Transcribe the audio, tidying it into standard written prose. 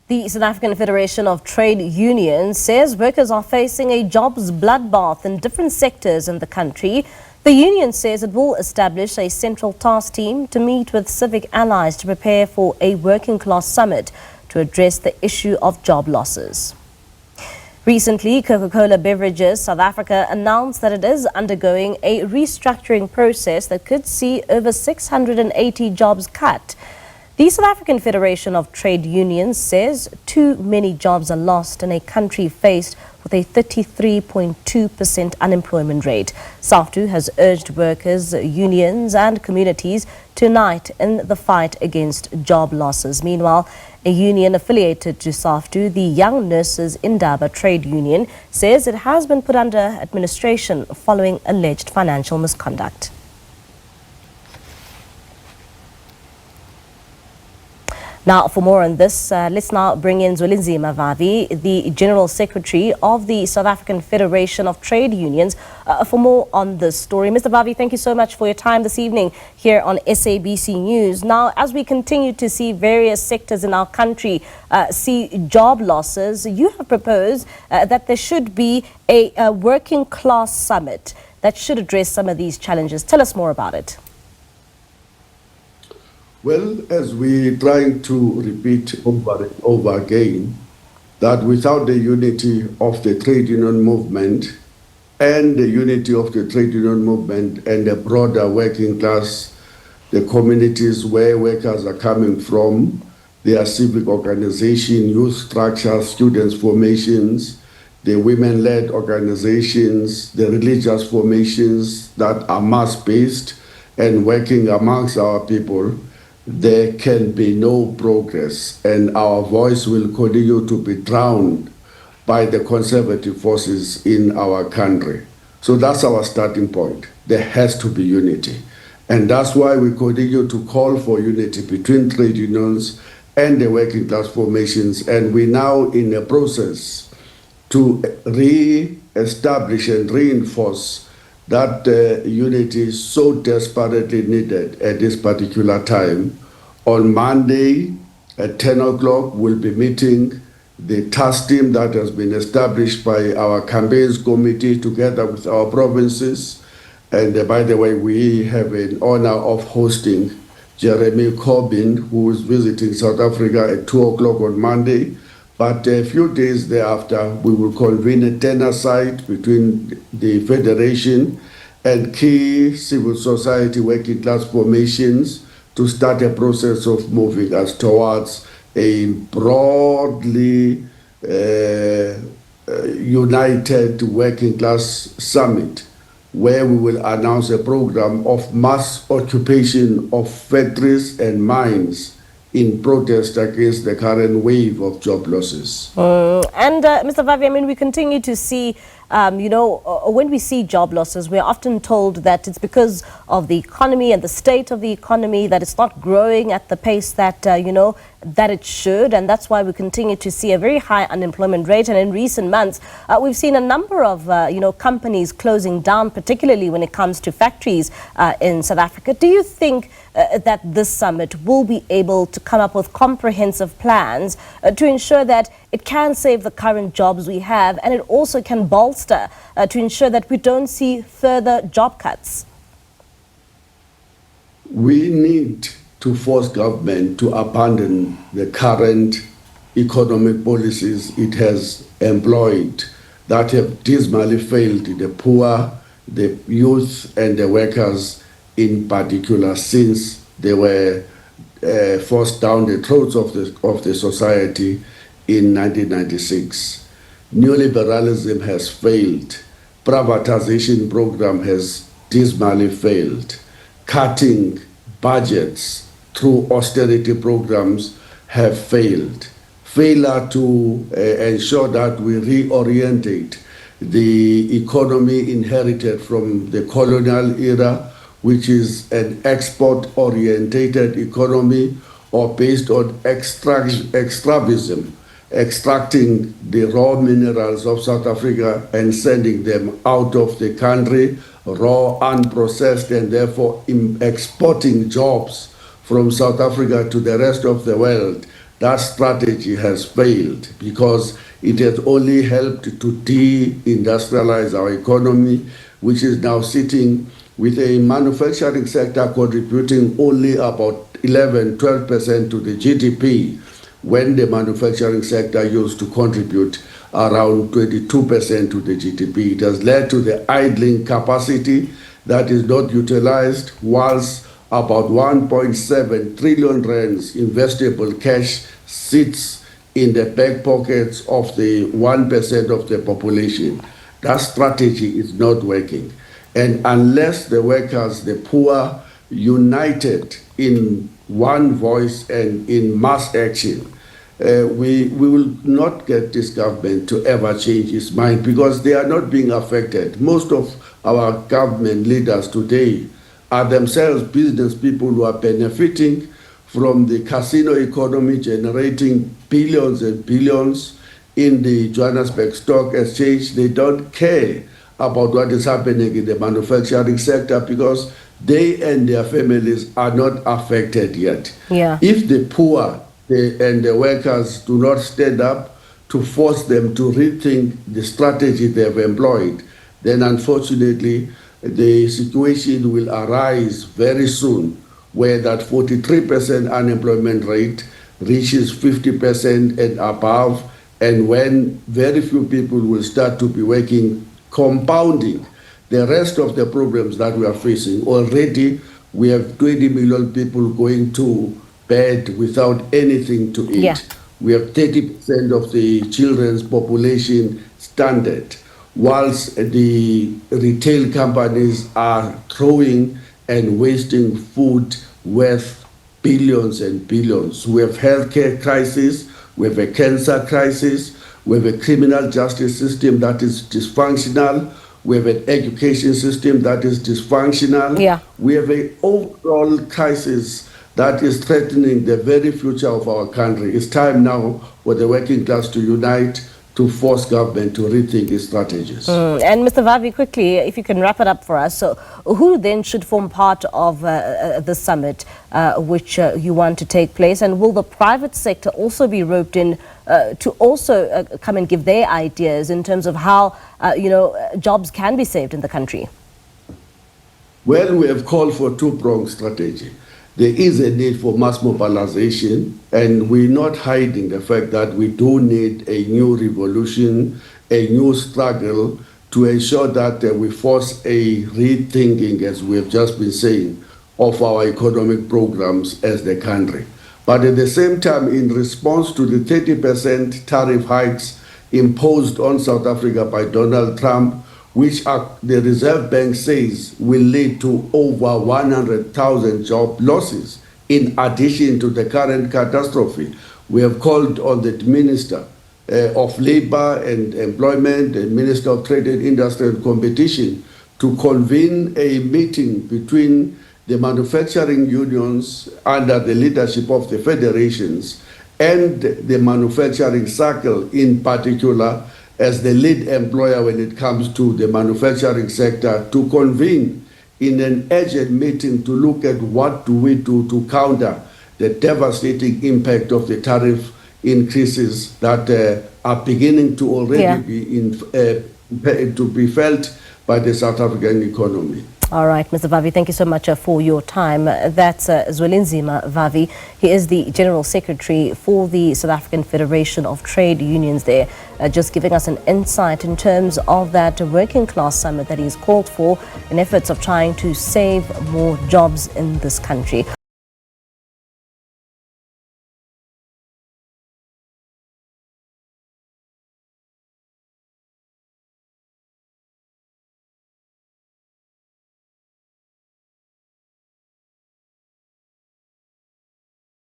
The South African Federation of Trade Unions says workers are facing a jobs bloodbath in different sectors in the country. The union says it will establish a central task team to meet with civic allies to prepare for a working class summit to address the issue of job losses. Recently, Coca-Cola Beverages South Africa announced that it is undergoing a restructuring process that could see over 680 jobs cut. The South African Federation of Trade Unions says too many jobs are lost in a country faced with a 33.2% unemployment rate. SAFTU has urged workers, unions and communities to unite in the fight against job losses. Meanwhile, a union affiliated to SAFTU, the Young Nurses Indaba Trade Union, says it has been put under administration following alleged financial misconduct. Now, for more on this, let's now bring in Zwelinzima Vavi, the General Secretary of the South African Federation of Trade Unions, for more on this story. Mr. Vavi, thank you so much for your time this evening here on SABC News. Now, as we continue to see various sectors in our country see job losses, you have proposed that there should be a working class summit that should address some of these challenges. Tell us more about it. Well, as we're trying to repeat over and over again, that without the unity of the trade union movement and the unity of the trade union movement and the broader working class, the communities where workers are coming from, their civic organization, youth structures, students formations, the women-led organizations, the religious formations that are mass-based and working amongst our people, there can be no progress, and our voice will continue to be drowned by the conservative forces in our country. So that's our starting point. There has to be unity. And that's why we continue to call for unity between trade unions and the working class formations. And we're now in a process to re-establish and reinforce that unity is so desperately needed at this particular time. On Monday at 10 o'clock, we'll be meeting the task team that has been established by our campaigns committee together with our provinces. And by the way, we have an honor of hosting Jeremy Corbyn, who is visiting South Africa at 2 o'clock on Monday. But a few days thereafter, we will convene a dinner site between the Federation and key civil society working class formations to start a process of moving us towards a broadly united working class summit, where we will announce a program of mass occupation of factories and mines in protest against the current wave of job losses. Mr. Vavi, I mean, we continue to see, when we see job losses, we're often told that it's because of the economy and the state of the economy, that it's not growing at the pace that, that it should. And that's why we continue to see a very high unemployment rate. And in recent months, we've seen a number of, companies closing down, particularly when it comes to factories in South Africa. Do you think that this summit will be able to come up with comprehensive plans to ensure that it can save the current jobs we have, and it also can bolster to ensure that we don't see further job cuts? We need to force government to abandon the current economic policies it has employed that have dismally failed the poor, the youth and the workers in particular, since they were forced down the throats of the society in 1996. Neoliberalism has failed. Privatization program has dismally failed. Cutting budgets through austerity programs have failed. Failure to ensure that we reorientate the economy inherited from the colonial era, which is an export-orientated economy or based on extractivism, extracting the raw minerals of South Africa and sending them out of the country, raw, unprocessed, and therefore exporting jobs from South Africa to the rest of the world that strategy has failed because it has only helped to de-industrialize our economy, which is now sitting with a manufacturing sector contributing only about 11-12% to the GDP, when the manufacturing sector used to contribute around 22% to the GDP. It has led to the idling capacity that is not utilized, whilst about 1.7 trillion rands investable cash sits in the back pockets of the 1% of the population. That strategy is not working. And unless the workers, the poor, united in one voice and in mass action, we will not get this government to ever change its mind, because they are not being affected. Most of our government leaders today are themselves business people who are benefiting from the casino economy, generating billions and billions in the Johannesburg Stock Exchange. They don't care about what is happening in the manufacturing sector because they and their families are not affected yet. Yeah. If the poor and the workers do not stand up to force them to rethink the strategy they have employed, then unfortunately the situation will arise very soon where that 43% unemployment rate reaches 50% and above, and when very few people will start to be working, compounding the rest of the problems that we are facing. Already we have 20 million people going to bed without anything to eat. Yeah. We have 30% of the children's population stranded, whilst the retail companies are throwing and wasting food worth billions and billions. We have healthcare crisis, we have a cancer crisis, we have a criminal justice system that is dysfunctional, we have an education system that is dysfunctional. Yeah. We have an overall crisis that is threatening the very future of our country. It's time now for the working class to unite, to force government to rethink its strategies. And Mr. Vavi, quickly, if you can wrap it up for us, so who then should form part of the summit which you want to take place, and will the private sector also be roped in to also come and give their ideas in terms of how jobs can be saved in the country? Well, we have called for two-pronged strategy. There is a need for mass mobilization, and we're not hiding the fact that we do need a new revolution, a new struggle to ensure that we force a rethinking, as we have just been saying, of our economic programs as the country. But at the same time, in response to the 30% tariff hikes imposed on South Africa by Donald Trump, which the Reserve Bank says will lead to over 100,000 job losses, in addition to the current catastrophe. We have called on the Minister of Labour and Employment and Minister of Trade and Industry and Competition to convene a meeting between the manufacturing unions under the leadership of the federations and the manufacturing circle in particular, as the lead employer when it comes to the manufacturing sector, to convene in an urgent meeting to look at what do we do to counter the devastating impact of the tariff increases that are beginning to already be felt by the South African economy. All right, Mr. Vavi, thank you so much for your time. That's Zwelinzima Vavi. He is the General Secretary for the South African Federation of Trade Unions there, just giving us an insight in terms of that working class summit that he's called for in efforts of trying to save more jobs in this country.